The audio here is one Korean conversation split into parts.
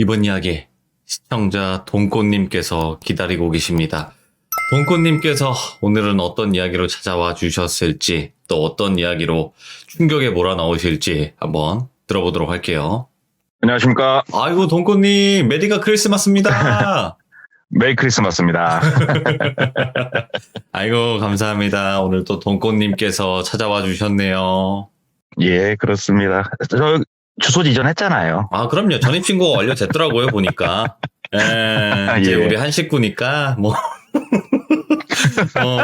이번 이야기 시청자 돈꽃님께서 기다리고 계십니다. 돈꽃님께서 오늘은 어떤 이야기로 찾아와 주셨을지 또 어떤 이야기로 충격에 몰아넣으실지 한번 들어보도록 할게요. 안녕하십니까. 아이고 돈꽃님 메리가 크리스마스입니다. 메리 크리스마스입니다. 아이고 감사합니다. 오늘 또 돈꽃님께서 찾아와 주셨네요. 예, 그렇습니다. 저 주소 지정했잖아요. 아 그럼요. 전입신고가 완료됐더라고요 보니까. 이제 예. 우리 한 식구니까 뭐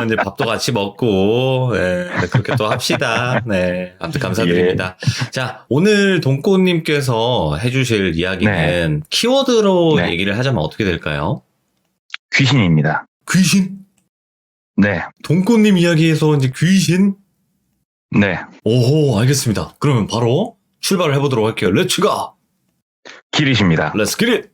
이제 밥도 같이 먹고, 그렇게 또 합시다. 네. 아무튼 감사드립니다. 자, 오늘 돈꽃님께서 해주실 이야기는 키워드로 얘기를 하자면 어떻게 될까요? 귀신입니다. 귀신? 네. 돈꽃님 이야기에서 이제 귀신? 네. 오호, 알겠습니다. 그러면 바로 출발을 해보도록 할게요. 렛츠 고! 기릿입니다. 렛츠 기릿!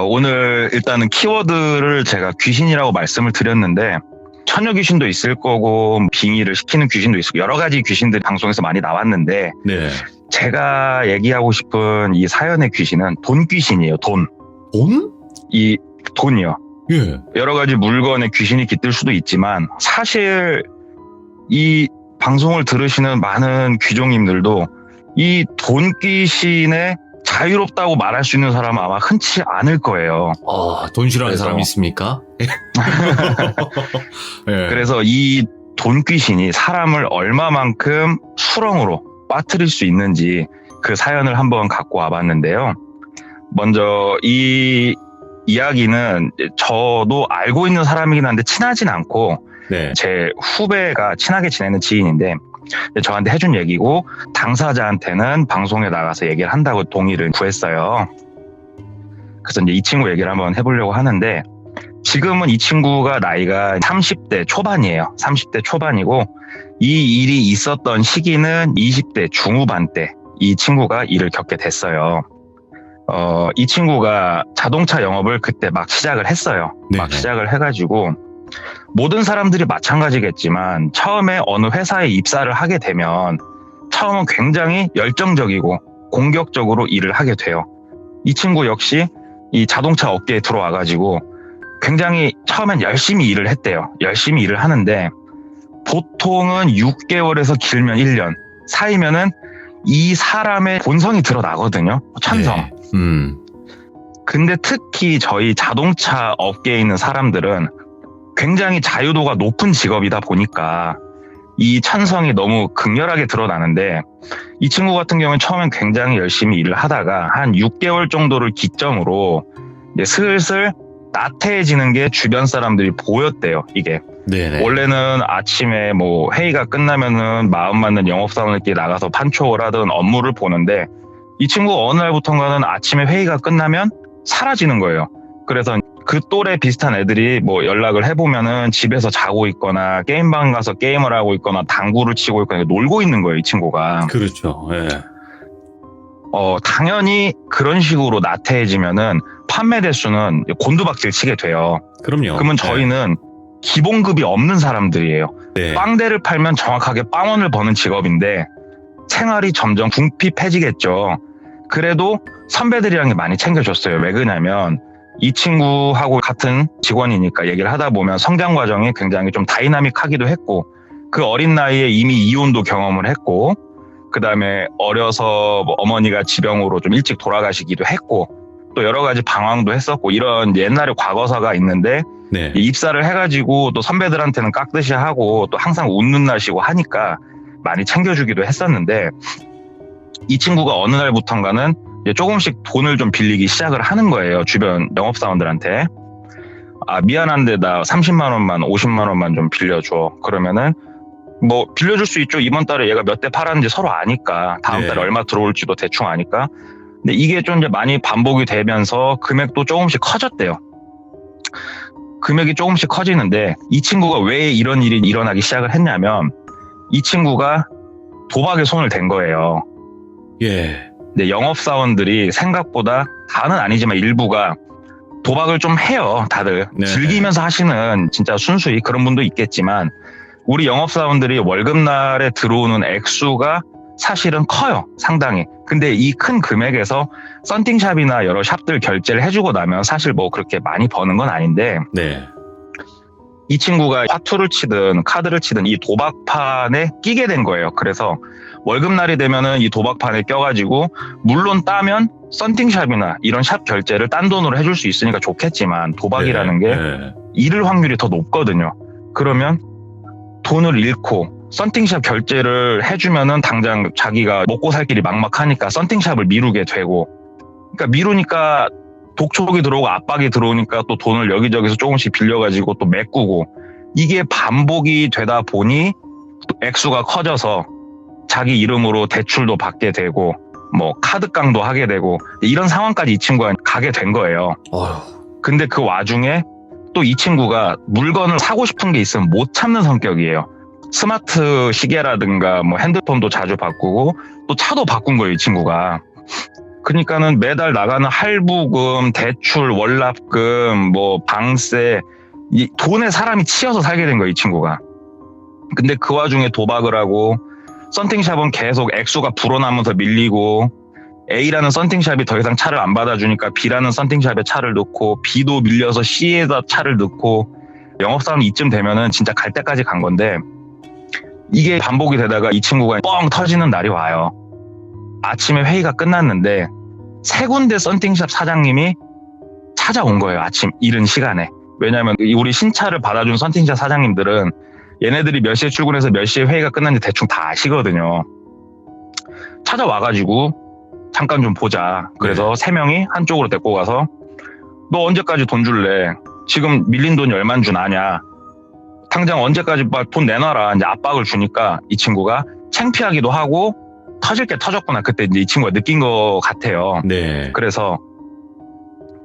오늘 일단은 키워드를 제가 귀신이라고 말씀을 드렸는데, 처녀 귀신도 있을 거고, 빙의를 시키는 귀신도 있고, 여러 가지 귀신들이 방송에서 많이 나왔는데, 네. 제가 얘기하고 싶은 이 사연의 귀신은 돈 귀신이에요, 돈. 돈? 이 돈이요. 예. 여러 가지 물건에 귀신이 깃들 수도 있지만, 사실 이 방송을 들으시는 많은 귀종님들도 이 돈 귀신의 자유롭다고 말할 수 있는 사람은 아마 흔치 않을 거예요. 돈 싫어하는 그래서- 사람 있습니까? 예. 그래서 이 돈 귀신이 사람을 얼마만큼 수렁으로 빠뜨릴 수 있는지 그 사연을 한번 갖고 와봤는데요. 먼저 이 이야기는 저도 알고 있는 사람이긴 한데 친하진 않고 네. 제 후배가 친하게 지내는 지인인데 저한테 해준 얘기고 당사자한테는 방송에 나가서 얘기를 한다고 동의를 구했어요. 그래서 이제 이 친구 얘기를 한번 해보려고 하는데 지금은 이 친구가 나이가 30대 초반이에요. 30대 초반이고 이 일이 있었던 시기는 20대 중후반 때 이 친구가 일을 겪게 됐어요. 이 친구가 자동차 영업을 그때 막 시작을 했어요. 막 네네. 시작을 해가지고 모든 사람들이 마찬가지겠지만 처음에 어느 회사에 입사를 하게 되면 처음은 굉장히 열정적이고 공격적으로 일을 하게 돼요. 이 친구 역시 이 자동차 업계에 들어와가지고 굉장히 처음엔 열심히 일을 했대요. 열심히 일을 하는데 보통은 6개월에서 길면 1년 사이면은 이 사람의 본성이 드러나거든요. 천성. 네. 근데 특히 저희 자동차 업계에 있는 사람들은 굉장히 자유도가 높은 직업이다 보니까 이 천성이 너무 극렬하게 드러나는데 이 친구 같은 경우는 처음엔 굉장히 열심히 일을 하다가 한 6개월 정도를 기점으로 이제 슬슬 나태해지는 게 주변 사람들이 보였대요. 이게 네네. 원래는 아침에 뭐 회의가 끝나면은 마음 맞는 영업사원들끼리 나가서 판촉을 하던 업무를 보는데 이 친구가 어느 날부턴가는 아침에 회의가 끝나면 사라지는 거예요. 그래서 그 또래 비슷한 애들이 뭐 연락을 해보면은 집에서 자고 있거나 게임방 가서 게임을 하고 있거나 당구를 치고 있거나 놀고 있는 거예요, 이 친구가. 그렇죠. 예. 당연히 그런 식으로 나태해지면은 판매 대수는 곤두박질 치게 돼요. 그럼요. 그러면 저희는 기본급이 없는 사람들이에요. 네. 빵대를 팔면 정확하게 빵원을 버는 직업인데 생활이 점점 궁핍해지겠죠. 그래도 선배들이랑 많이 챙겨줬어요. 왜 그러냐면 이 친구하고 같은 직원이니까 얘기를 하다 보면 성장 과정이 굉장히 좀 다이나믹하기도 했고 그 어린 나이에 이미 이혼도 경험을 했고 그 다음에 어려서 뭐 어머니가 지병으로 좀 일찍 돌아가시기도 했고 또 여러 가지 방황도 했었고 이런 옛날에 과거사가 있는데 네. 입사를 해가지고 또 선배들한테는 깍듯이 하고 또 항상 웃는 날씨고 하니까 많이 챙겨주기도 했었는데 이 친구가 어느 날부턴가는 이제 조금씩 돈을 좀 빌리기 시작을 하는 거예요. 주변 영업사원들한테. 미안한데 나 30만 원만 50만 원만 좀 빌려줘. 그러면은 뭐 빌려줄 수 있죠. 이번 달에 얘가 몇 대 팔았는지 서로 아니까 다음 달에 얼마 들어올지도 대충 아니까. 근데 이게 좀 이제 많이 반복이 되면서 금액도 조금씩 커졌대요. 금액이 조금씩 커지는데 이 친구가 왜 이런 일이 일어나기 시작을 했냐면 이 친구가 도박에 손을 댄 거예요. 예. 근데 영업사원들이 생각보다 다는 아니지만 일부가 도박을 좀 해요. 다들 네. 즐기면서 하시는 진짜 순수히 그런 분도 있겠지만 우리 영업사원들이 월급날에 들어오는 액수가 사실은 커요. 상당히. 근데 이 큰 금액에서 썬팅샵이나 여러 샵들 결제를 해주고 나면 사실 뭐 그렇게 많이 버는 건 아닌데 네. 이 친구가 화투를 치든 카드를 치든 이 도박판에 끼게 된 거예요. 그래서 월급날이 되면은 이 도박판에 껴가지고 물론 따면 썬팅샵이나 이런 샵 결제를 딴 돈으로 해줄 수 있으니까 좋겠지만 도박이라는 게 잃을 확률이 더 높거든요. 그러면 돈을 잃고 썬팅샵 결제를 해주면은 당장 자기가 먹고 살 길이 막막하니까 썬팅샵을 미루게 되고, 그러니까 미루니까 독촉이 들어오고 압박이 들어오니까 또 돈을 여기저기서 조금씩 빌려가지고 또 메꾸고, 이게 반복이 되다 보니 액수가 커져서 자기 이름으로 대출도 받게 되고 뭐 카드깡도 하게 되고 이런 상황까지 이 친구가 가게 된 거예요. 근데 그 와중에 또 이 친구가 물건을 사고 싶은 게 있으면 못 참는 성격이에요. 스마트 시계라든가 뭐 핸드폰도 자주 바꾸고 또 차도 바꾼 거예요, 이 친구가. 그러니까는 매달 나가는 할부금, 대출, 월납금, 뭐 방세, 이 돈에 사람이 치여서 살게 된 거예요, 이 친구가. 근데 그 와중에 도박을 하고 썬팅샵은 계속 액수가 불어나면서 밀리고, A라는 썬팅샵이 더 이상 차를 안 받아주니까 B라는 썬팅샵에 차를 넣고, B도 밀려서 C에다 차를 넣고, 영업사원 이쯤 되면은 진짜 갈 때까지 간 건데, 이게 반복이 되다가 이 친구가 뻥 터지는 날이 와요. 아침에 회의가 끝났는데 세 군데 썬팅샵 사장님이 찾아온 거예요. 아침 이른 시간에. 왜냐하면 우리 신차를 받아준 썬팅샵 사장님들은 얘네들이 몇 시에 출근해서 몇 시에 회의가 끝났는지 대충 다 아시거든요. 찾아와가지고 잠깐 좀 보자. 그래서 세 명이 한쪽으로 데리고 가서 너 언제까지 돈 줄래? 지금 밀린 돈이 얼만 줄 아냐? 당장 언제까지 돈 내놔라. 이제 압박을 주니까 이 친구가 창피하기도 하고 터질 게 터졌구나. 그때 이제 이 친구가 느낀 것 같아요. 네. 그래서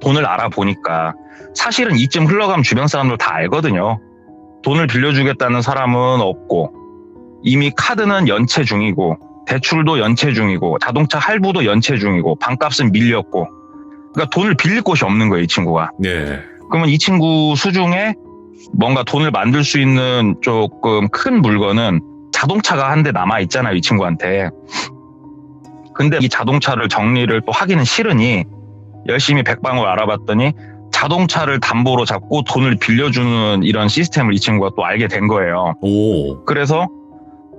돈을 알아보니까 사실은 이쯤 흘러가면 주변 사람들 다 알거든요. 돈을 빌려주겠다는 사람은 없고, 이미 카드는 연체 중이고, 대출도 연체 중이고, 자동차 할부도 연체 중이고, 방값은 밀렸고, 그러니까 돈을 빌릴 곳이 없는 거예요, 이 친구가. 네. 그러면 이 친구 수중에 뭔가 돈을 만들 수 있는 조금 큰 물건은 자동차가 한 대 남아 있잖아요, 이 친구한테. 근데 이 자동차를 정리를 또 하기는 싫으니 열심히 백방을 알아봤더니 자동차를 담보로 잡고 돈을 빌려주는 이런 시스템을 이 친구가 또 알게 된 거예요. 오. 그래서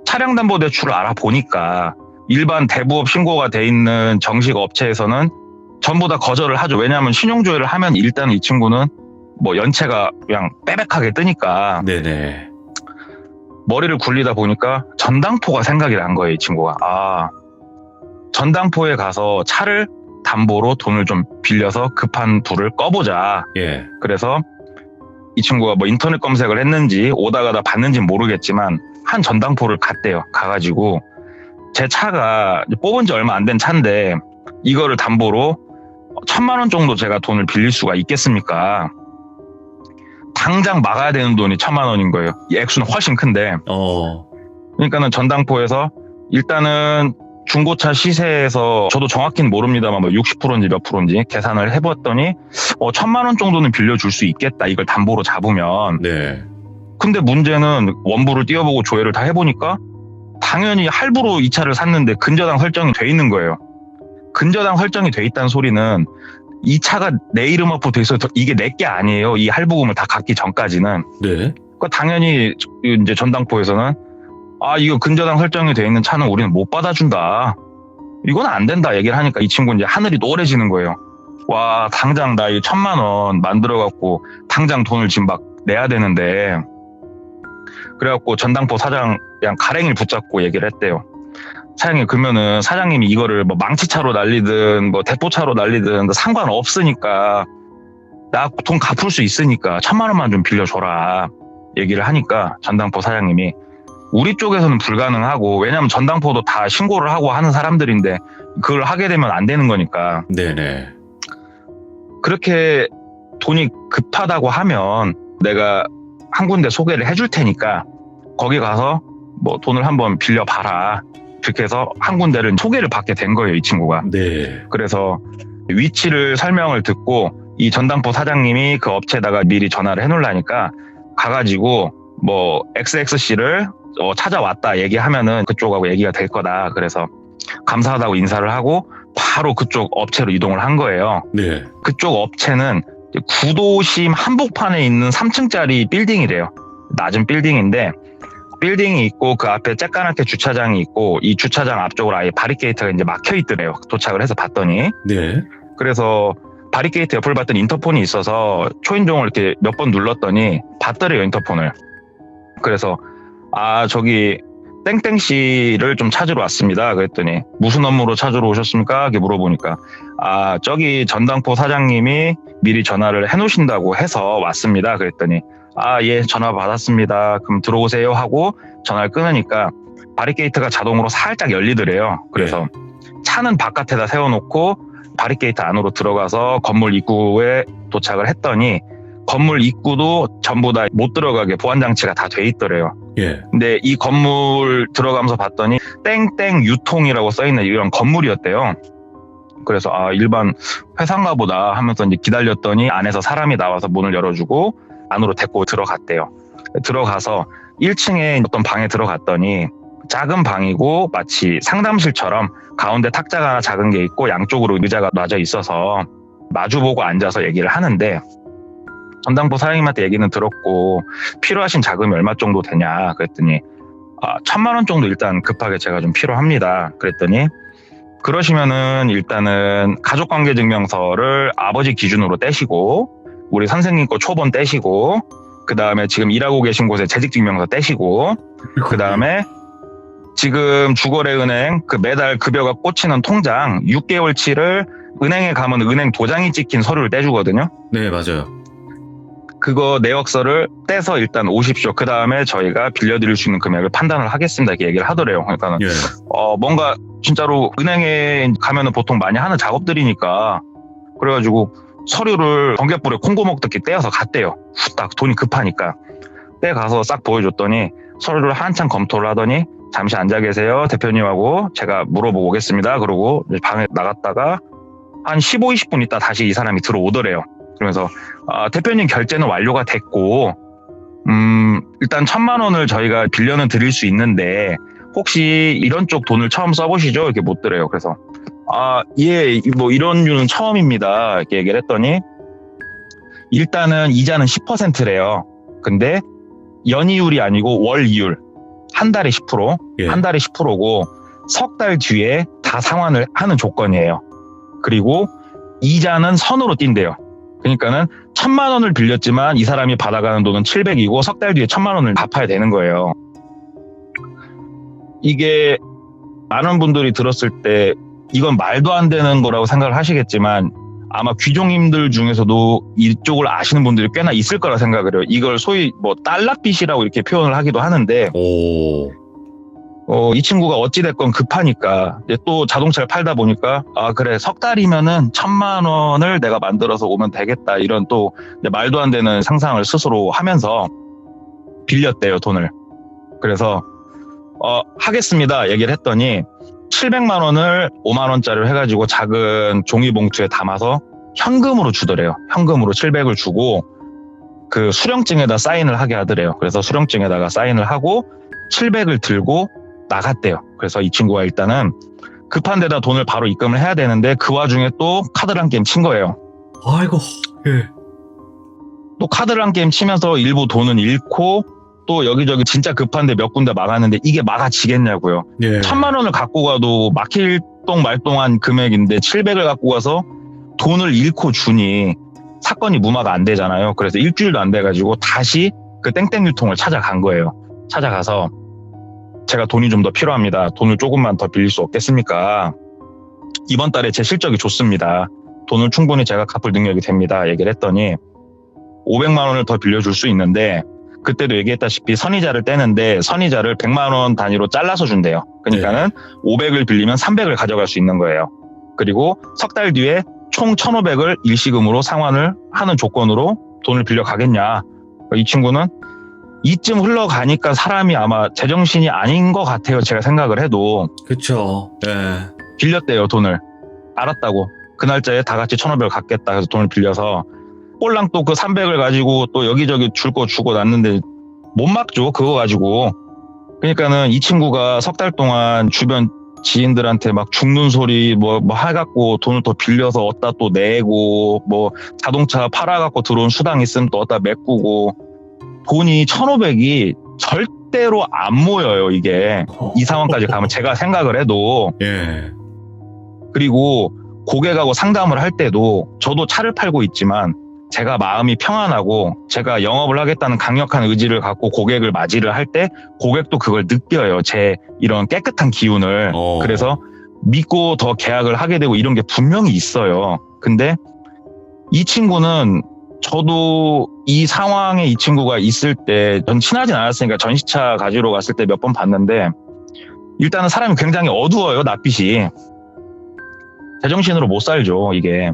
차량담보대출을 알아보니까 일반 대부업 신고가 돼 있는 정식 업체에서는 전부 다 거절을 하죠. 왜냐하면 신용조회를 하면 일단 이 친구는 뭐 연체가 그냥 빼백하게 뜨니까. 네네. 머리를 굴리다 보니까 전당포가 생각이 난 거예요, 이 친구가. 전당포에 가서 차를 담보로 돈을 좀 빌려서 급한 불을 꺼보자. 예. 그래서 이 친구가 뭐 인터넷 검색을 했는지 오다 가다 봤는지 모르겠지만 한 전당포를 갔대요. 가가지고 제 차가 뽑은 지 얼마 안 된 차인데 이거를 담보로 1,000만 원 정도 제가 돈을 빌릴 수가 있겠습니까? 당장 막아야 되는 돈이 1,000만 원인 거예요. 이 액수는 훨씬 큰데. 그러니까는 전당포에서 일단은 중고차 시세에서 저도 정확히는 모릅니다만 뭐 60%인지 몇 프로인지 계산을 해봤더니 1,000만 원 정도는 빌려줄 수 있겠다. 이걸 담보로 잡으면. 네. 근데 문제는 원부를 띄워보고 조회를 다 해보니까 당연히 할부로 이 차를 샀는데 근저당 설정이 돼 있는 거예요. 근저당 설정이 돼 있다는 소리는 이 차가 내 이름 앞으로 돼 있어서 이게 내 게 아니에요. 이 할부금을 다 갚기 전까지는. 네. 그러니까 당연히 이제 전당포에서는 이거 근저당 설정이 돼 있는 차는 우리는 못 받아준다. 이건 안 된다 얘기를 하니까 이 친구 이제 하늘이 노래지는 거예요. 와, 당장 나 이 1,000만 원 만들어갖고 당장 돈을 지금 막 내야 되는데. 그래갖고 전당포 사장 그냥 가랭이를 붙잡고 얘기를 했대요. 사장님, 그러면은 사장님이 이거를 뭐 망치차로 날리든 뭐 대포차로 날리든 상관없으니까 나 돈 갚을 수 있으니까 1,000만 원만 좀 빌려줘라 얘기를 하니까 전당포 사장님이 우리 쪽에서는 불가능하고, 왜냐면 전당포도 다 신고를 하고 하는 사람들인데 그걸 하게 되면 안 되는 거니까. 네네. 그렇게 돈이 급하다고 하면 내가 한 군데 소개를 해줄 테니까 거기 가서 뭐 돈을 한번 빌려봐라. 그렇게 해서 한 군데를 소개를 받게 된 거예요, 이 친구가. 네. 그래서 위치를 설명을 듣고 이 전당포 사장님이 그 업체에다가 미리 전화를 해놓으려니까 가가지고 뭐 XXC를 찾아왔다 얘기하면은 그쪽하고 얘기가 될 거다. 그래서 감사하다고 인사를 하고 바로 그쪽 업체로 이동을 한 거예요. 네. 그쪽 업체는 구도심 한복판에 있는 3층짜리 빌딩이래요. 낮은 빌딩인데 빌딩이 있고 그 앞에 쬐까맣게 주차장이 있고 이 주차장 앞쪽으로 아예 바리케이트가 이제 막혀 있더래요. 도착을 해서 봤더니. 네. 그래서 바리케이트 옆을 봤더니 인터폰이 있어서 초인종을 이렇게 몇 번 눌렀더니 받더래요, 인터폰을. 그래서 저기 땡땡씨를 좀 찾으러 왔습니다. 그랬더니 무슨 업무로 찾으러 오셨습니까? 이렇게 물어보니까 저기 전당포 사장님이 미리 전화를 해놓으신다고 해서 왔습니다. 그랬더니 예, 전화 받았습니다. 그럼 들어오세요 하고 전화를 끊으니까 바리케이트가 자동으로 살짝 열리더래요. 그래서 차는 바깥에다 세워놓고 바리케이트 안으로 들어가서 건물 입구에 도착을 했더니 건물 입구도 전부 다 못 들어가게 보안장치가 다 돼 있더래요. 예. 근데 이 건물 들어가면서 봤더니 땡땡 유통이라고 써있는 이런 건물이었대요. 그래서 일반 회사인가 보다 하면서 이제 기다렸더니 안에서 사람이 나와서 문을 열어주고 안으로 데리고 들어갔대요. 들어가서 1층에 어떤 방에 들어갔더니 작은 방이고 마치 상담실처럼 가운데 탁자가 하나 작은 게 있고 양쪽으로 의자가 놔져 있어서 마주보고 앉아서 얘기를 하는데 전당포 사장님한테 얘기는 들었고 필요하신 자금이 얼마 정도 되냐 그랬더니 1,000만 원 정도 일단 급하게 제가 좀 필요합니다. 그랬더니 그러시면은 일단은 가족관계증명서를 아버지 기준으로 떼시고 우리 선생님 거 초본 떼시고 그 다음에 지금 일하고 계신 곳에 재직증명서 떼시고 그 다음에 지금 주거래은행 그 매달 급여가 꽂히는 통장 6개월치를 은행에 가면 은행 도장이 찍힌 서류를 떼주거든요. 네, 맞아요. 그거 내역서를 떼서 일단 오십시오. 그 다음에 저희가 빌려드릴 수 있는 금액을 판단을 하겠습니다. 이렇게 얘기를 하더래요. 그러니까 예. 뭔가 진짜로 은행에 가면은 보통 많이 하는 작업들이니까 그래가지고 서류를 번갯불에 콩고 먹듯이 떼어서 갔대요. 후딱 돈이 급하니까 떼가서 싹 보여줬더니 서류를 한참 검토를 하더니 잠시 앉아 계세요. 대표님하고 제가 물어보고 오겠습니다. 그러고 방에 나갔다가 한 15, 20분 있다 다시 이 사람이 들어오더래요. 그러면서 대표님 결제는 완료가 됐고 일단 1,000만 원을 저희가 빌려는 드릴 수 있는데 혹시 이런 쪽 돈을 처음 써보시죠? 이렇게 묻더래요. 그래서 예, 뭐 이런 류는 처음입니다. 이렇게 얘기를 했더니 일단은 이자는 10%래요. 근데 연이율이 아니고 월이율. 한 달에 10%, 예. 한 달에 10%고 석 달 뒤에 다 상환을 하는 조건이에요. 그리고 이자는 선으로 뛴대요. 그러니까는 1,000만 원을 빌렸지만 이 사람이 받아가는 돈은 700이고 석 달 뒤에 1,000만 원을 갚아야 되는 거예요. 이게 많은 분들이 들었을 때 이건 말도 안 되는 거라고 생각을 하시겠지만 아마 귀족님들 중에서도 이쪽을 아시는 분들이 꽤나 있을 거라 생각을 해요. 이걸 소위 뭐 달러빚이라고 이렇게 표현을 하기도 하는데 이 친구가 어찌됐건 급하니까 이제 또 자동차를 팔다 보니까 그래 석 달이면은 1,000만 원을 내가 만들어서 오면 되겠다 이런 또 말도 안 되는 상상을 스스로 하면서 빌렸대요 돈을. 그래서 하겠습니다 얘기를 했더니 700만 원을 5만 원짜리로 해가지고 작은 종이 봉투에 담아서 현금으로 주더래요. 현금으로 700을 주고 그 수령증에다 사인을 하게 하더래요. 그래서 수령증에다가 사인을 하고 700을 들고 나갔대요. 그래서 이 친구가 일단은 급한 데다 돈을 바로 입금을 해야 되는데 그 와중에 또 카드를 한 게임 친 거예요. 아이고. 예. 또 카드를 한 게임 치면서 일부 돈은 잃고 또 여기저기 진짜 급한데 몇 군데 막았는데 이게 막아지겠냐고요. 예. 1,000만 원을 갖고 가도 막힐 똥 말똥한 금액인데 700을 갖고 가서 돈을 잃고 주니 사건이 무마가 안 되잖아요. 그래서 일주일도 안 돼가지고 다시 그 땡땡 유통을 찾아간 거예요. 찾아가서 제가 돈이 좀 더 필요합니다. 돈을 조금만 더 빌릴 수 없겠습니까? 이번 달에 제 실적이 좋습니다. 돈을 충분히 제가 갚을 능력이 됩니다. 얘기를 했더니 500만 원을 더 빌려줄 수 있는데 그때도 얘기했다시피 선이자를 떼는데 선이자를 100만 원 단위로 잘라서 준대요. 그러니까는 500을 빌리면 300을 가져갈 수 있는 거예요. 그리고 석 달 뒤에 총 1,500을 일시금으로 상환을 하는 조건으로 돈을 빌려 가겠냐. 이 친구는 이쯤 흘러가니까 사람이 아마 제정신이 아닌 것 같아요. 제가 생각을 해도. 그쵸. 예. 빌렸대요, 돈을. 알았다고. 그 날짜에 다 같이 1,500을 갚겠다. 해서 돈을 빌려서 꼴랑 또 그 300을 가지고 또 여기저기 줄 거 주고 났는데 못 막죠. 그거 가지고. 그러니까는 이 친구가 석 달 동안 주변 지인들한테 막 죽는 소리 뭐 해갖고 돈을 더 빌려서 어디다 또 내고 뭐 자동차 팔아갖고 들어온 수당 있으면 또 어디다 메꾸고 돈이 1,500이 절대로 안 모여요. 이게 이 상황까지 가면 제가 생각을 해도. 예. 그리고 고객하고 상담을 할 때도 저도 차를 팔고 있지만 제가 마음이 평안하고 제가 영업을 하겠다는 강력한 의지를 갖고 고객을 맞이를 할 때 고객도 그걸 느껴요. 제 이런 깨끗한 기운을. 그래서 믿고 더 계약을 하게 되고 이런 게 분명히 있어요. 근데 이 친구는 저도 이 상황에 이 친구가 있을 때 전 친하진 않았으니까 전시차 가지러 갔을 때 몇 번 봤는데 일단은 사람이 굉장히 어두워요. 낯빛이. 제정신으로 못 살죠. 이게.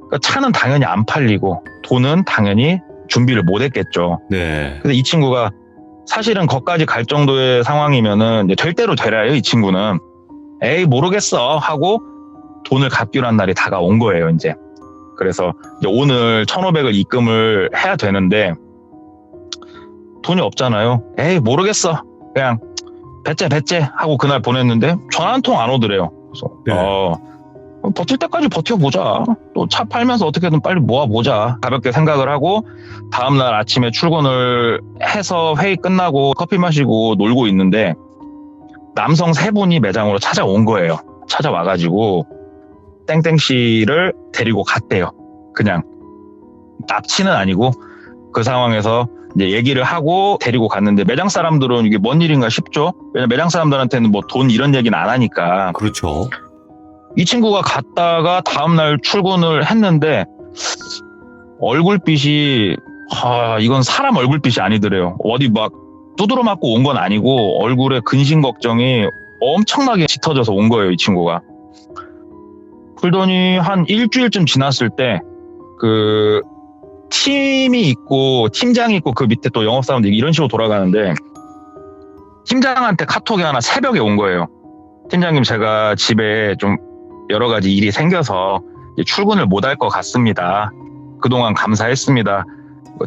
그러니까 차는 당연히 안 팔리고 돈은 당연히 준비를 못 했겠죠. 네. 근데 이 친구가 사실은 거기까지 갈 정도의 상황이면은 이제 될 대로 되라요. 이 친구는. 에이 모르겠어 하고 돈을 갚기로 한 날이 다가온 거예요. 이제. 그래서 이제 오늘 1,500을 입금을 해야 되는데 돈이 없잖아요. 에이 모르겠어. 그냥 배째 하고 그날 보냈는데 전화 한 통 안 오더래요. 그래서 네. 버틸 때까지 버텨보자. 또 차 팔면서 어떻게든 빨리 모아보자. 가볍게 생각을 하고 다음날 아침에 출근을 해서 회의 끝나고 커피 마시고 놀고 있는데 남성 3분이 매장으로 찾아온 거예요. 찾아와가지고 땡땡 씨를 데리고 갔대요. 그냥 납치는 아니고 그 상황에서 이제 얘기를 하고 데리고 갔는데 매장 사람들은 이게 뭔 일인가 싶죠. 왜냐면 매장 사람들한테는 뭐 돈 이런 얘기는 안 하니까. 그렇죠. 이 친구가 갔다가 다음날 출근을 했는데 얼굴빛이 이건 사람 얼굴빛이 아니더래요. 어디 막 두드러 맞고 온 건 아니고 얼굴에 근심 걱정이 엄청나게 짙어져서 온 거예요. 이 친구가. 그러더니 한 일주일쯤 지났을 때 그 팀이 있고 팀장이 있고 그 밑에 또 영업사원들이 이런 식으로 돌아가는데 팀장한테 카톡이 하나 새벽에 온 거예요. 팀장님 제가 집에 좀 여러 가지 일이 생겨서 출근을 못 할 것 같습니다. 그동안 감사했습니다.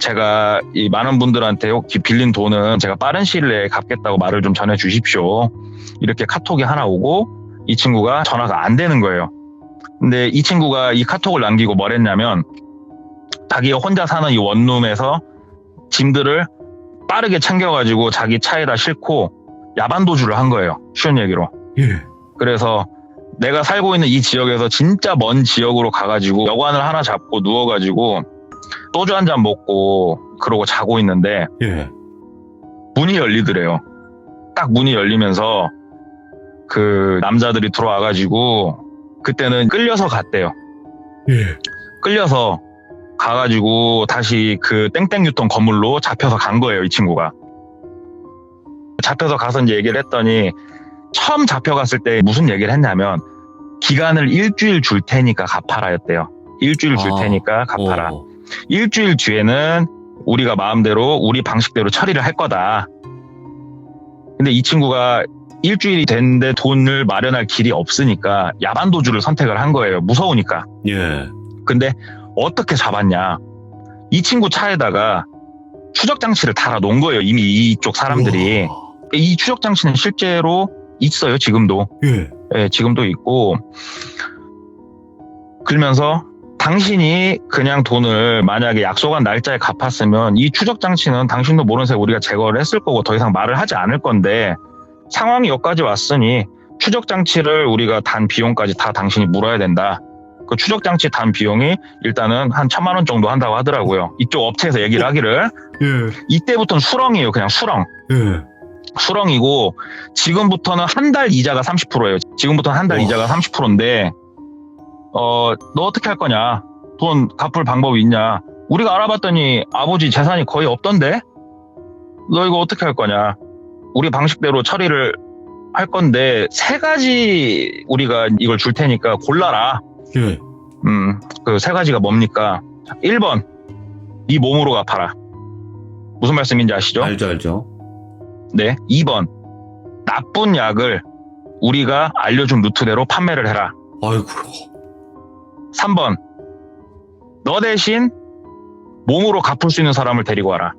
제가 이 많은 분들한테 혹시 빌린 돈은 제가 빠른 시일 내에 갚겠다고 말을 좀 전해 주십시오. 이렇게 카톡이 하나 오고 이 친구가 전화가 안 되는 거예요. 근데 이 친구가 이 카톡을 남기고 뭘 했냐면 자기가 혼자 사는 이 원룸에서 짐들을 빠르게 챙겨가지고 자기 차에다 싣고 야반도주를 한 거예요. 쉬운 얘기로. 예. 그래서 내가 살고 있는 이 지역에서 진짜 먼 지역으로 가가지고 여관을 하나 잡고 누워가지고 소주 한 잔 먹고 그러고 자고 있는데 예. 문이 열리더래요. 딱 문이 열리면서 그 남자들이 들어와가지고 그때는 끌려서 갔대요. 예. 끌려서 가가지고 다시 그 땡땡유통 건물로 잡혀서 간 거예요. 이 친구가. 잡혀서 가서 이제 얘기를 했더니 처음 잡혀갔을 때 무슨 얘기를 했냐면 기간을 일주일 줄 테니까 갚아라였대요. 일주일 줄 테니까 갚아라. 일주일 뒤에는 우리가 마음대로 우리 방식대로 처리를 할 거다. 근데 이 친구가 일주일이 됐는데 돈을 마련할 길이 없으니까 야반도주를 선택을 한 거예요. 무서우니까. 예. 근데 어떻게 잡았냐. 이 친구 차에다가 추적장치를 달아놓은 거예요. 이미 이쪽 사람들이. 우와. 이 추적장치는 실제로 있어요. 지금도. 예. 예, 지금도 있고. 그러면서 당신이 그냥 돈을 만약에 약속한 날짜에 갚았으면 이 추적장치는 당신도 모르는 사이에 우리가 제거를 했을 거고 더 이상 말을 하지 않을 건데 상황이 여기까지 왔으니 추적장치를 우리가 단 비용까지 다 당신이 물어야 된다. 그 추적장치 단 비용이 일단은 한 1,000만 원 정도 한다고 하더라고요. 이쪽 업체에서 얘기를 하기를. 예. 이때부터는 수렁이에요. 그냥 수렁. 예. 수렁이고 지금부터는 한 달 이자가 30%예요. 지금부터는 한 달 이자가 30%인데 너 어떻게 할 거냐? 돈 갚을 방법이 있냐? 우리가 알아봤더니 아버지 재산이 거의 없던데? 너 이거 어떻게 할 거냐? 우리 방식대로 처리를 할 건데 3가지 우리가 이걸 줄 테니까 골라라. 예. 그 3가지가 뭡니까? 1번, 네 몸으로 갚아라. 무슨 말씀인지 아시죠? 알죠. 네. 2번, 나쁜 약을 우리가 알려준 루트대로 판매를 해라. 아이고. 3번, 너 대신 몸으로 갚을 수 있는 사람을 데리고 와라.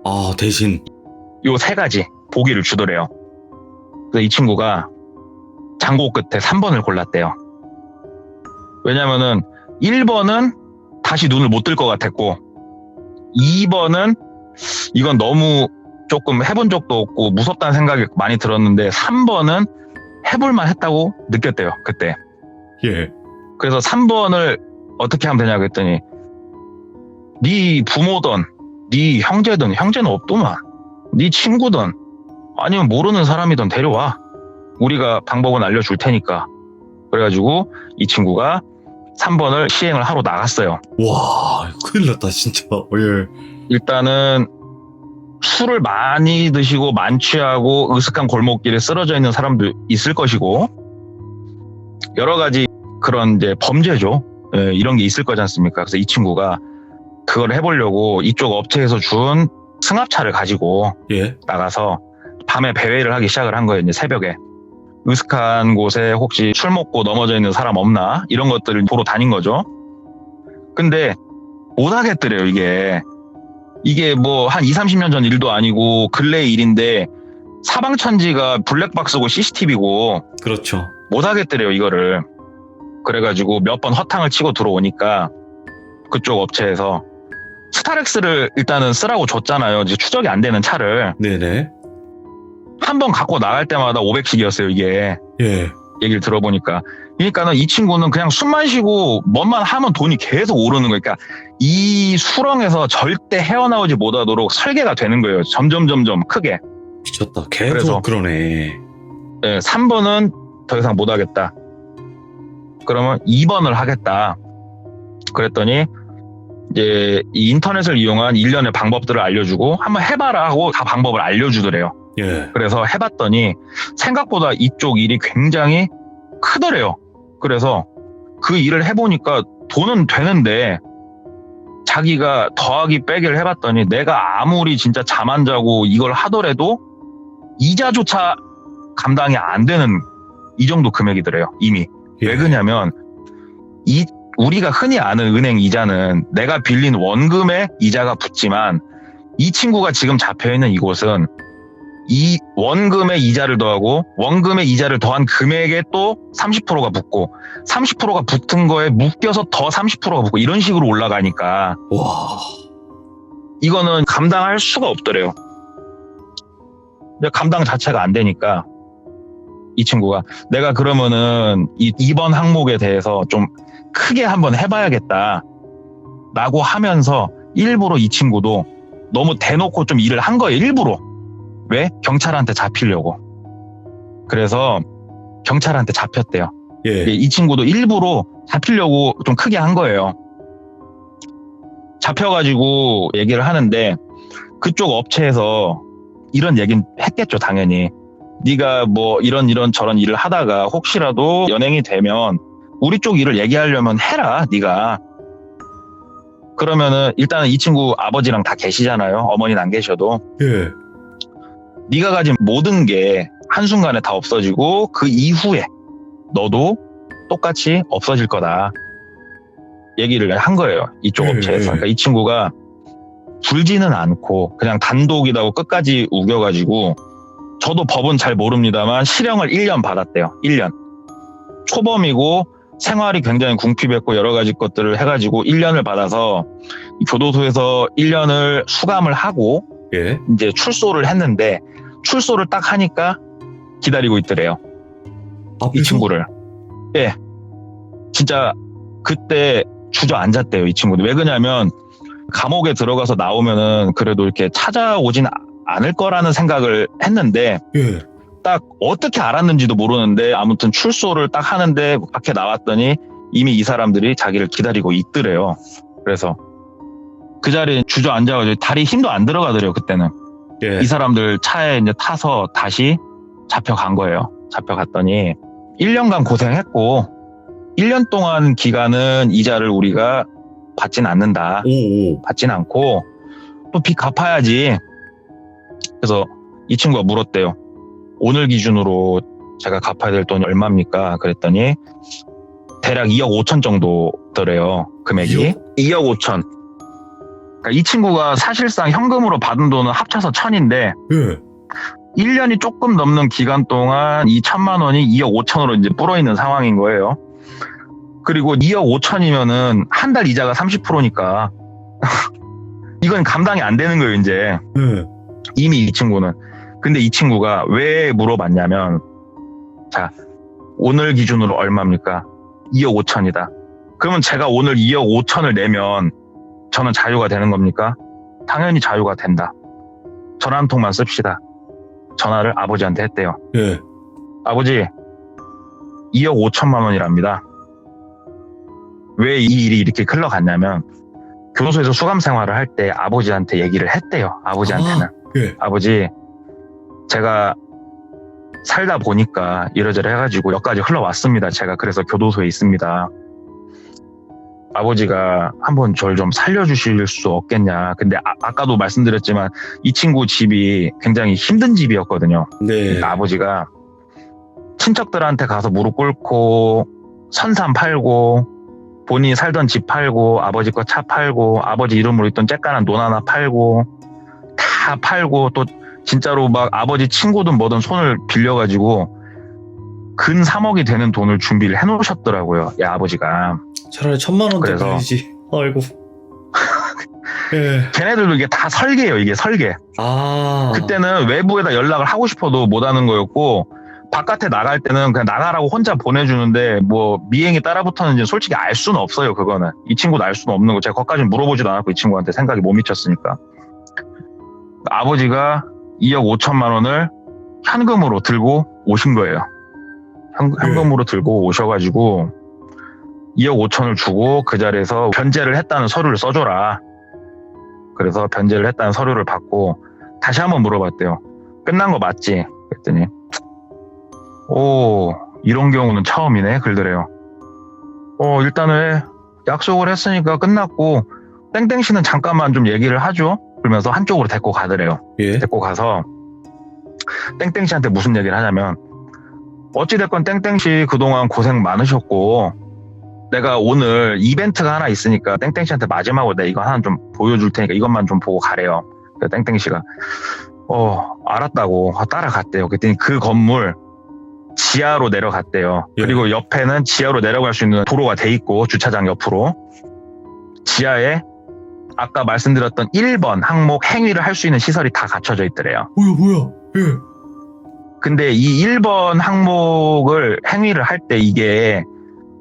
아, 대신. 요 세 가지 보기를 주더래요. 그래서 이 친구가 장고 끝에 3번을 골랐대요. 왜냐면은 1번은 다시 눈을 못 뜰 것 같았고 2번은 이건 너무 조금 해본 적도 없고 무섭다는 생각이 많이 들었는데 3번은 해볼만 했다고 느꼈대요. 그때. 예. 그래서 3번을 어떻게 하면 되냐고 했더니 네 부모든 네 형제든 형제는 없더만 네 친구든 아니면 모르는 사람이든 데려와. 우리가 방법은 알려줄 테니까. 그래가지고 이 친구가 3번을 시행을 하러 나갔어요. 와, 큰일 났다, 진짜. 예. 일단은 술을 많이 드시고 만취하고 으슥한 골목길에 쓰러져 있는 사람도 있을 것이고 여러 가지 그런 이제 범죄죠. 예, 이런 게 있을 거지 않습니까? 그래서 이 친구가 그걸 해보려고 이쪽 업체에서 준 승합차를 가지고 예. 나가서 밤에 배회를 하기 시작을 한 거예요. 이제 새벽에. 으슥한 곳에 혹시 술 먹고 넘어져 있는 사람 없나? 이런 것들을 보러 다닌 거죠. 근데 못 하겠더래요, 이게. 이게 뭐 한 20-30년 전 일도 아니고 근래 일인데 사방천지가 블랙박스고 CCTV고 그렇죠. 못 하겠더래요, 이거를. 그래가지고 몇 번 허탕을 치고 들어오니까 그쪽 업체에서 스타렉스를 일단은 쓰라고 줬잖아요. 이제 추적이 안 되는 차를. 네네. 한 번 갖고 나갈 때마다 500씩이었어요, 이게. 예. 얘기를 들어보니까. 그러니까는 이 친구는 그냥 숨만 쉬고 뭔만 하면 돈이 계속 오르는 거니까 이 수렁에서 절대 헤어나오지 못하도록 설계가 되는 거예요. 점점 크게. 미쳤다. 계속 그래서 그러네. 네, 3번은 더 이상 못 하겠다. 그러면 2번을 하겠다. 그랬더니 이제 이 인터넷을 이용한 일련의 방법들을 알려주고 한번 해봐라 하고 다 방법을 알려주더래요. 예. 그래서 해봤더니 생각보다 이쪽 일이 굉장히 크더래요. 그래서 그 일을 해보니까 돈은 되는데 자기가 더하기 빼기를 해봤더니 내가 아무리 진짜 잠 안 자고 이걸 하더라도 이자조차 감당이 안 되는 이 정도 금액이더래요. 이미. 예. 왜 그러냐면 우리가 흔히 아는 은행 이자는 내가 빌린 원금에 이자가 붙지만 이 친구가 지금 잡혀있는 이곳은 이 원금의 이자를 더하고 원금의 이자를 더한 금액에 또 30%가 붙고 30%가 붙은 거에 묶여서 더 30%가 붙고 이런 식으로 올라가니까 와. 이거는 감당할 수가 없더래요. 감당 자체가 안 되니까 이 친구가 내가 그러면은 이번 항목에 대해서 좀 크게 한번 해봐야겠다 라고 하면서 일부러 이 친구도 너무 대놓고 좀 일을 한 거예요. 일부러. 왜? 경찰한테 잡히려고. 그래서 경찰한테 잡혔대요. 예. 이 친구도 일부러 잡히려고 좀 크게 한 거예요. 잡혀가지고 얘기를 하는데 그쪽 업체에서 이런 얘기는 했겠죠, 당연히. 네가 뭐 이런 저런 일을 하다가 혹시라도 연행이 되면 우리 쪽 일을 얘기하려면 해라, 네가. 그러면은 일단은 이 친구 아버지랑 다 계시잖아요. 어머니는 안 계셔도. 예. 네가 가진 모든 게 한순간에 다 없어지고 그 이후에 너도 똑같이 없어질 거다. 얘기를 한 거예요. 이쪽 업체에서. 그러니까 이 친구가 불지는 않고 그냥 단독이라고 끝까지 우겨가지고 저도 법은 잘 모릅니다만 실형을 1년 받았대요. 1년. 초범이고 생활이 굉장히 궁핍했고 여러 가지 것들을 해가지고 1년을 받아서 교도소에서 1년을 수감을 하고 예. 이제 출소를 했는데 출소를 딱 하니까 기다리고 있더래요. 이 친구를. 예. 진짜 그때 주저앉았대요, 이 친구도. 왜 그러냐면 감옥에 들어가서 나오면은 그래도 이렇게 찾아오진 않을 거라는 생각을 했는데 예. 딱 어떻게 알았는지도 모르는데 아무튼 출소를 딱 하는데 밖에 나왔더니 이미 이 사람들이 자기를 기다리고 있더래요. 그래서 그 자리에 주저앉아가지고 다리 힘도 안 들어가더래요, 그때는. 예. 이 사람들 차에 이제 타서 다시 잡혀간 거예요. 잡혀갔더니 1년간 고생했고 1년 동안 기간은 이자를 우리가 받진 않는다. 오. 받진 않고 또 빚 갚아야지. 그래서 이 친구가 물었대요. 오늘 기준으로 제가 갚아야 될 돈이 얼마입니까? 그랬더니 대략 2억 5천 정도더래요. 금액이. 2억 5천. 그러니까 이 친구가 사실상 현금으로 받은 돈은 합쳐서 1,000인데 예. 1년이 조금 넘는 기간 동안 이 1,000만 원이 2억 5천으로 이제 불어 있는 상황인 거예요. 그리고 2억 5천이면은 한 달 이자가 30%니까 이건 감당이 안 되는 거예요, 이제. 예. 이미 이 친구는. 근데 이 친구가 왜 물어봤냐면, 자, 오늘 기준으로 얼마입니까? 2억 5천이다. 그러면 제가 오늘 2억 5천을 내면 저는 자유가 되는 겁니까? 당연히 자유가 된다. 전화 한 통만 씁시다. 전화를 아버지한테 했대요. 예. 아버지, 2억 5천만 원이랍니다. 왜 이 일이 이렇게 흘러갔냐면, 교도소에서 수감 생활을 할 때 아버지한테 얘기를 했대요. 아버지한테는. 예. 아버지, 제가 살다 보니까 이러저러 해가지고 여기까지 흘러왔습니다. 제가 그래서 교도소에 있습니다. 아버지가 한번 저를 좀 살려주실 수 없겠냐. 근데 아까도 말씀드렸지만 이 친구 집이 굉장히 힘든 집이었거든요. 네. 그러니까 아버지가 친척들한테 가서 무릎 꿇고 선산 팔고 본인이 살던 집 팔고 아버지 거 차 팔고 아버지 이름으로 있던 쬐깐한 논 하나 팔고 다 팔고 또 진짜로 막 아버지 친구든 뭐든 손을 빌려가지고 근 3억이 되는 돈을 준비를 해놓으셨더라고요. 이 아버지가. 차라리 1,000만 원 그래서- 드려야지. 아이고. 예. 걔네들도 이게 다 설계예요. 이게 설계. 아. 그때는 외부에다 연락을 하고 싶어도 못하는 거였고 바깥에 나갈 때는 그냥 나가라고 혼자 보내주는데 뭐 미행이 따라붙었는지 솔직히 알 수는 없어요. 그거는 이 친구도 알 수는 없는 거. 제가 거기까지는 물어보지도 않았고 이 친구한테 생각이 못 미쳤으니까. 아버지가 2억 5천만 원을 현금으로 들고 오신 거예요. 현금으로 들고 오셔가지고 2억 5천을 주고 그 자리에서 변제를 했다는 서류를 써줘라. 그래서 변제를 했다는 서류를 받고 다시 한번 물어봤대요. 끝난 거 맞지? 그랬더니 오, 이런 경우는 처음이네. 그러더래요. 일단은 약속을 했으니까 끝났고 땡땡 씨는 잠깐만 좀 얘기를 하죠. 그러면서 한쪽으로 데리고 가더래요. 예. 데리고 가서 땡땡 씨한테 무슨 얘기를 하냐면 어찌됐건 땡땡 씨 그동안 고생 많으셨고 내가 오늘 이벤트가 하나 있으니까 땡땡 씨한테 마지막으로 내가 이거 하나 좀 보여줄 테니까 이것만 좀 보고 가래요. 그래서 땡땡 씨가 알았다고 따라갔대요. 그랬더니 그 건물 지하로 내려갔대요. 예. 그리고 옆에는 지하로 내려갈 수 있는 도로가 돼 있고 주차장 옆으로 지하에 아까 말씀드렸던 1번 항목 행위를 할 수 있는 시설이 다 갖춰져 있더래요. 뭐야. 예. 근데 이 1번 항목을 행위를 할 때 이게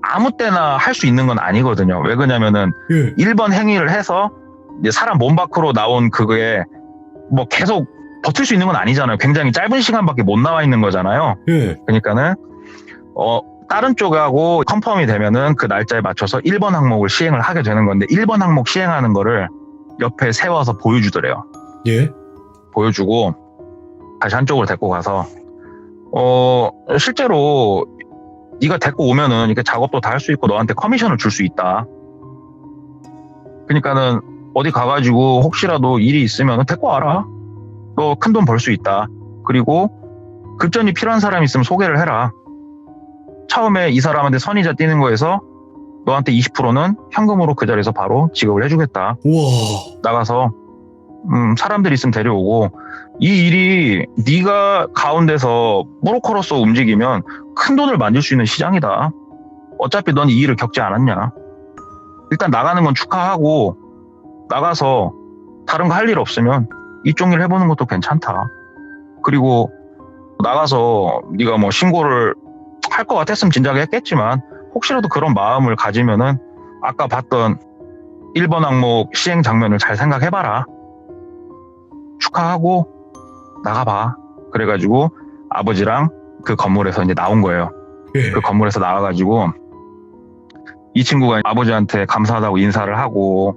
아무 때나 할 수 있는 건 아니거든요. 왜 그러냐면은 예. 1번 행위를 해서 이제 사람 몸 밖으로 나온 그게 뭐 계속 버틸 수 있는 건 아니잖아요. 굉장히 짧은 시간밖에 못 나와 있는 거잖아요. 예. 그러니까는 다른 쪽하고 컨펌이 되면은 그 날짜에 맞춰서 1번 항목을 시행을 하게 되는 건데 1번 항목 시행하는 거를 옆에 세워서 보여주더래요. 예. 보여주고 다시 한쪽으로 데리고 가서 실제로 네가 데리고 오면은 이렇게 작업도 다 할 수 있고 너한테 커미션을 줄 수 있다. 그러니까는 어디 가가지고 혹시라도 일이 있으면 데리고 와라. 너 큰 돈 벌 수 있다. 그리고 급전이 필요한 사람 있으면 소개를 해라. 처음에 이 사람한테 선의자 띄는 거에서 너한테 20%는 현금으로 그 자리에서 바로 지급을 해주겠다. 우와. 나가서 사람들 있으면 데려오고 이 일이 네가 가운데서 브로커로서 움직이면 큰 돈을 만들 수 있는 시장이다. 어차피 넌 이 일을 겪지 않았냐. 일단 나가는 건 축하하고 나가서 다른 거 할 일 없으면 이쪽 일 해보는 것도 괜찮다. 그리고 나가서 네가 뭐 신고를 할 것 같았으면 진작에 했겠지만 혹시라도 그런 마음을 가지면은 아까 봤던 1번 항목 시행 장면을 잘 생각해봐라. 축하하고 나가봐. 그래가지고 아버지랑 그 건물에서 이제 나온 거예요. 예. 그 건물에서 나와가지고 이 친구가 아버지한테 감사하다고 인사를 하고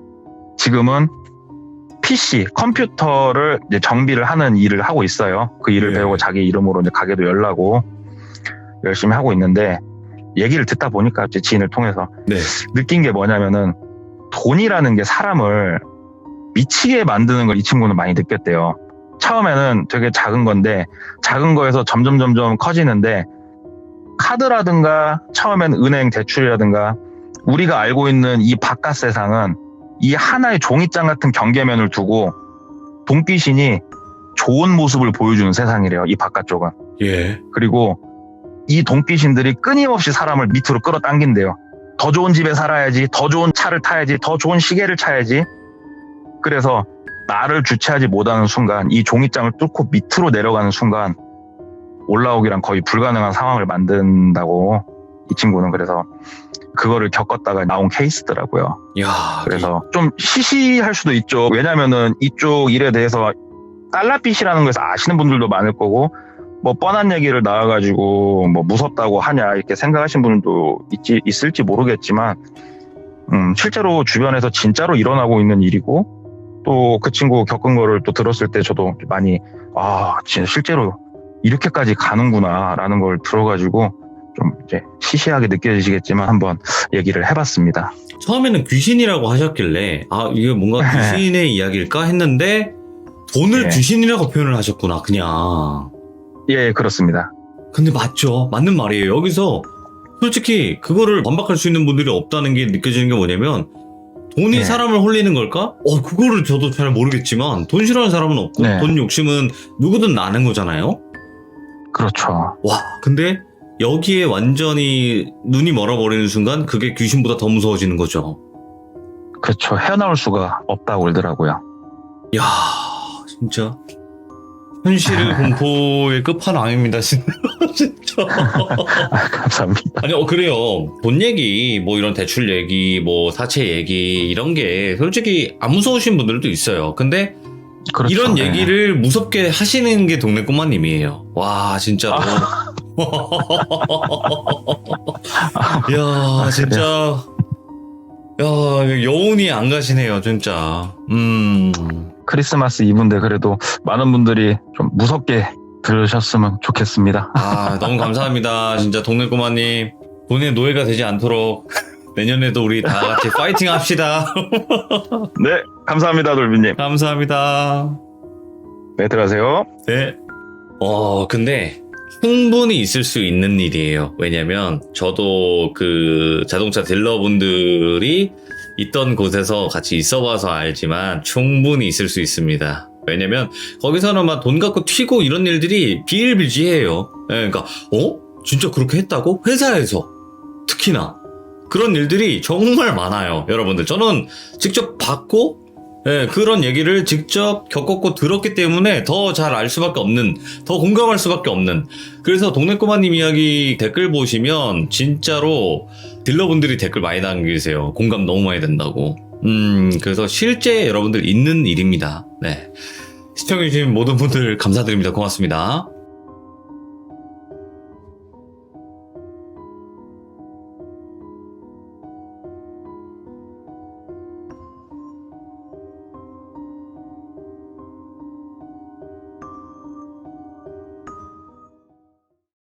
지금은 PC, 컴퓨터를 이제 정비를 하는 일을 하고 있어요. 그 일을 예. 배우고 자기 이름으로 이제 가게도 열라고 열심히 하고 있는데 얘기를 듣다 보니까 제 지인을 통해서 네. 느낀 게 뭐냐면은 돈이라는 게 사람을 미치게 만드는 걸 이 친구는 많이 느꼈대요. 처음에는 되게 작은 건데 작은 거에서 점점 커지는데 카드라든가 처음엔 은행 대출이라든가 우리가 알고 있는 이 바깥 세상은 이 하나의 종이장 같은 경계면을 두고 돈귀신이 좋은 모습을 보여주는 세상이래요. 이 바깥쪽은. 예. 그리고 이 돈귀신들이 끊임없이 사람을 밑으로 끌어당긴대요. 더 좋은 집에 살아야지, 더 좋은 차를 타야지, 더 좋은 시계를 차야지. 그래서 나를 주체하지 못하는 순간, 이 종이장을 뚫고 밑으로 내려가는 순간 올라오기란 거의 불가능한 상황을 만든다고, 이 친구는. 그래서 그거를 겪었다가 나온 케이스더라고요. 야, 그래서 좀 시시할 수도 있죠. 왜냐면은 이쪽 일에 대해서 달러빚이라는 것을 아시는 분들도 많을 거고, 뭐 뻔한 얘기를 나와가지고 뭐 무섭다고 하냐 이렇게 생각하시는 분들도 있을지 모르겠지만, 실제로 주변에서 진짜로 일어나고 있는 일이고, 또 그 친구 겪은 거를 또 들었을 때 저도 많이 진짜 실제로 이렇게까지 가는구나라는 걸 들어가지고 좀 이제 시시하게 느껴지시겠지만 한번 얘기를 해봤습니다. 처음에는 귀신이라고 하셨길래 이게 뭔가 귀신의 이야기일까 했는데 돈을 네. 귀신이라고 표현을 하셨구나, 그냥. 예, 그렇습니다. 근데 맞죠. 맞는 말이에요. 여기서 솔직히 그거를 반박할 수 있는 분들이 없다는 게 느껴지는 게 뭐냐면, 돈이 네. 사람을 홀리는 걸까? 그거를 저도 잘 모르겠지만 돈 싫어하는 사람은 없고 네. 돈 욕심은 누구든 나는 거잖아요. 그렇죠. 와, 근데 여기에 완전히 눈이 멀어버리는 순간 그게 귀신보다 더 무서워지는 거죠. 그렇죠. 헤어나올 수가 없다고 그러더라고요. 야, 진짜 현실 공포의 끝판왕입니다, 진짜. 감사합니다. 아니, 그래요. 돈 얘기, 뭐 이런 대출 얘기, 뭐 사채 얘기, 이런 게 솔직히 안 무서우신 분들도 있어요. 근데 그렇죠. 이런 네. 얘기를 무섭게 하시는 게 동네 꼬마님이에요. 와, 진짜로. 야, 진짜. 야, 여운이 안 가시네요, 진짜. 크리스마스 이브인데 그래도 많은 분들이 좀 무섭게 들으셨으면 좋겠습니다. 너무 감사합니다. 진짜 동네 꼬마님. 돈의 노예가 되지 않도록 내년에도 우리 다 같이 파이팅 합시다. 네, 감사합니다, 돌비님. 감사합니다. 네, 들어가세요. 네. 근데 충분히 있을 수 있는 일이에요. 왜냐면 저도 그 자동차 딜러분들이 있던 곳에서 같이 있어봐서 알지만 충분히 있을 수 있습니다. 왜냐면 거기서는 막 돈 갖고 튀고 이런 일들이 비일비재해요. 그러니까 진짜 그렇게 했다고? 회사에서 특히나 그런 일들이 정말 많아요. 여러분들, 저는 직접 봤고 그런 얘기를 직접 겪었고 들었기 때문에 더 잘 알 수밖에 없는, 더 공감할 수밖에 없는. 그래서 동네 꼬마님 이야기 댓글 보시면 진짜로 딜러분들이 댓글 많이 남기세요. 공감 너무 많이 된다고. 그래서 실제 여러분들 있는 일입니다. 네. 시청해주신 모든 분들 감사드립니다. 고맙습니다.